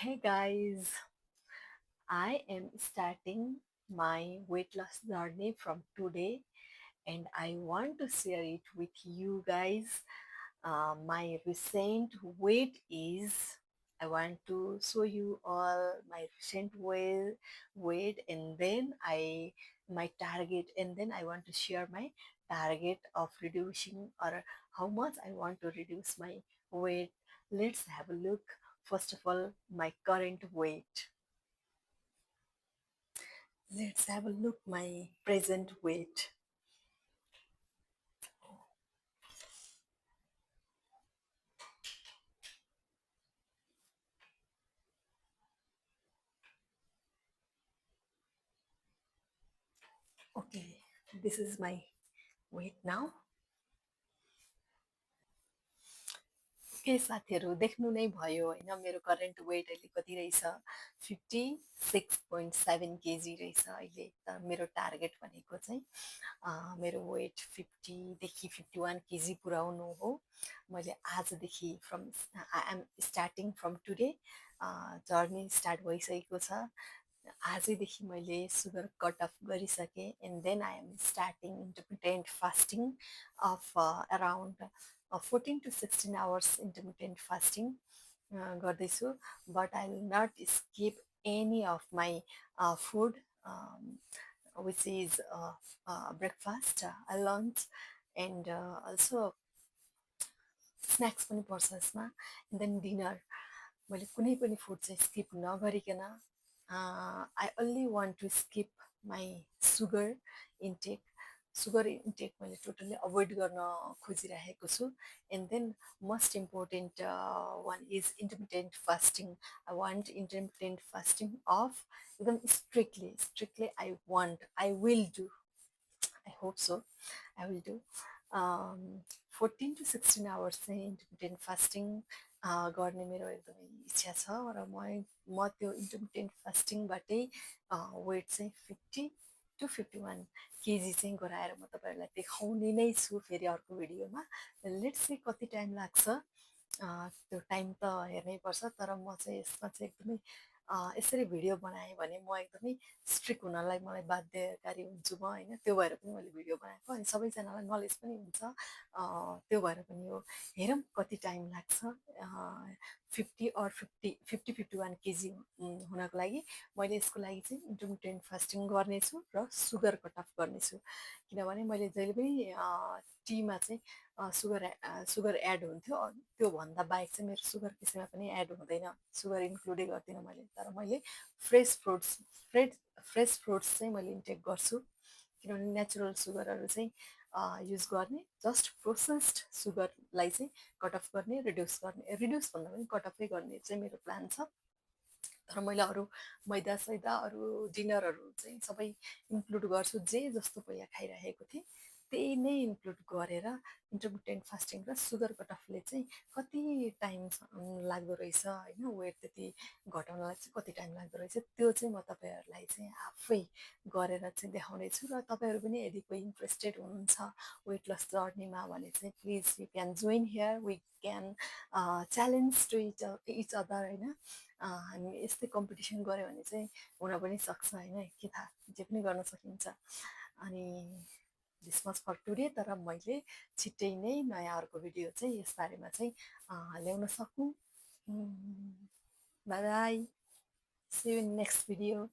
Hey guys, I am starting my weight loss journey from today and I want to share it with you guys. My recent weight is, I want to show you all my recent weight and then my target, and then I want to share my target of reducing or how much I want to reduce my weight. Let's have a look. First of all, my current weight. Let's have a look my present weight. Okay, this is my weight now. के साथीहरू देख्नु नै भयो होइन, मेरो current weight अहिले कति रहेछ? 56.7 केजी रहेछ अहिले। तर मेरो टार्गेट भनेको चाहिँ मेरो वेट 50देखि 51 केजी पुऱ्याउनु हो। मैले आजदेखि I am starting from today journey start भइसकेको छ। आजैदेखि मैले सुगर कट अफ गरिसकेँ and then I am starting intermittent fasting of around 14 to 16 hours intermittent fasting गर्दैछु, but I will not skip any of my food, which is breakfast, lunch, and also snacks पनि पर्छ यसमा, and then dinner. मैले कुनै पनि food चाहिँ skip नगरिकन I only want to skip my sugar intake. Sugar intake मैले totally avoid गर्न खोजिरहेको छु। And then most important one is intermittent fasting. I want intermittent fasting of एकदम strictly I will do, I hope so. I will do 14 to 16 hours चाहिँ इन्टरमिटेन्ट fasting गर्ने मेरो एकदमै इच्छा छ र म त्यो इन्टरमिटेन्ट फास्टिङबाटै वेट चाहिँ 50 to 51 केजी चाहिँ गराएर म तपाईँहरूलाई देखाउने नै छु फेरि अर्को भिडियोमा। लेट्स सी कति टाइम लाग्छ। त्यो टाइम त हेर्नै पर्छ, तर म चाहिँ यसमा चाहिँ एकदमै यसरी भिडियो बनाएँ भने म एकदमै स्ट्रिक्ट हुनलाई मलाई बाध्यकारी हुन्छु म होइन। त्यो भएर पनि मैले भिडियो बनाएको, अनि सबैजनालाई नलेज पनि हुन्छ। त्यो भएर पनि हो, हेरौँ कति टाइम लाग्छ 51 केजी हुनको लागि। मैले यसको लागि चाहिँ इन्टरमिटेन्ट फास्टिङ गर्नेछु र सुगर कट अफ गर्नेछु, किनभने मैले जहिले पनि टीमा चाहिँ सुगर एड हुन्थ्यो, त्योभन्दा बाहेक चाहिँ मेरो सुगर त्यसैमा पनि एड हुँदैन, सुगर इन्क्लुडै गर्दिनँ मैले। तर मैले फ्रेस फ्रुट्स चाहिँ मैले इन्टेक गर्छु, किनभने नेचुरल सुगरहरू चाहिँ युज गर्ने, जस्ट प्रोसेस्ड सुगरलाई चाहिँ कट अफ गर्ने, रिड्युस भन्दा पनि कट अफै गर्ने चाहिँ मेरो प्लान छ। तर मैले अरू मैदा सैदा अरू डिनरहरू चाहिँ सबै इन्क्लुड गर्छु, जे जस्तो पहिला खाइरहेको थिएँ त्यही नै इन्क्लुड गरेर इन्टरमिटेन्ट फास्टिङ र सुगर कट अफले चाहिँ कति टाइम लाग्दो रहेछ होइन, वेट त्यति घटाउनलाई चाहिँ कति टाइम लाग्दो रहेछ, त्यो चाहिँ म तपाईँहरूलाई चाहिँ आफै गरेर चाहिँ देखाउने छु। र तपाईँहरू पनि यदि कोही इन्ट्रेस्टेड हुनुहुन्छ वेट लस जर्नीमा भने चाहिँ please you can join here, we can challenge to each other होइन। हामी यस्तै कम्पिटिसन गऱ्यो भने चाहिँ हुन पनि सक्छ होइन, के थाहा, जे पनि गर्न सकिन्छ। अनि दिस मच फर टुडे, तर मैले छिट्टै नै नयाँ अर्को भिडियो चाहिँ यसबारेमा चाहिँ ल्याउन सकौँ। Bye bye, see you in next video.